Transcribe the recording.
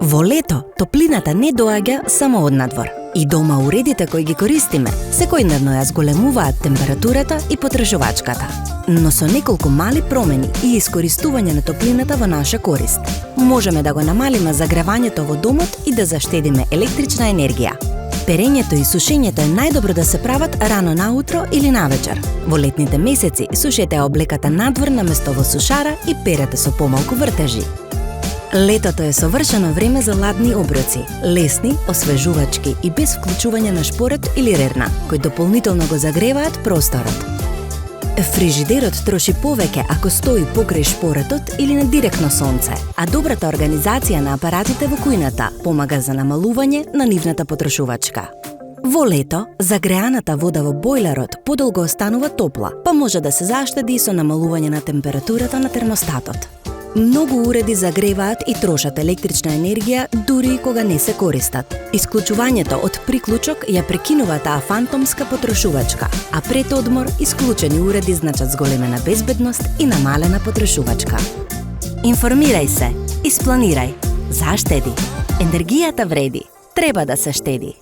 Во лето, топлината не доаѓа само од надвор. И дома уредите кои ги користиме, секојдневно ја зголемуваат температурата и потрошувачката. Но со неколку мали промени и искористување на топлината во наша корист, можеме да го намалиме загревањето во домот и да заштедиме електрична енергија. Перењето и сушењето е најдобро да се прават рано наутро или навечер. Во летните месеци сушете облеката надвор наместо во сушара и перете со помалку вртежи. Летото е совршено време за ладни оброци, лесни, освежувачки и без вклучување на шпорот или рерна, кои дополнително го загреваат просторот. Фрижидерот троши повеќе ако стои покрај шпоретот или на директно сонце, а добрата организација на апаратите во кујната помага за намалување на нивната потрошувачка. Во лето, загреаната вода во бойлерот подолго останува топла, па може да се заштеди и со намалување на температурата на термостатот. Многу уреди загреваат и трошат електрична енергија дури и кога не се користат. Исклучувањето од приклучок ја прекинува таа фантомска потрошувачка, а пред одмор исклучени уреди значат зголемена безбедност и намалена потрошувачка. Информирај се, испланирај, заштеди. Енергијата вреди, треба да се штеди.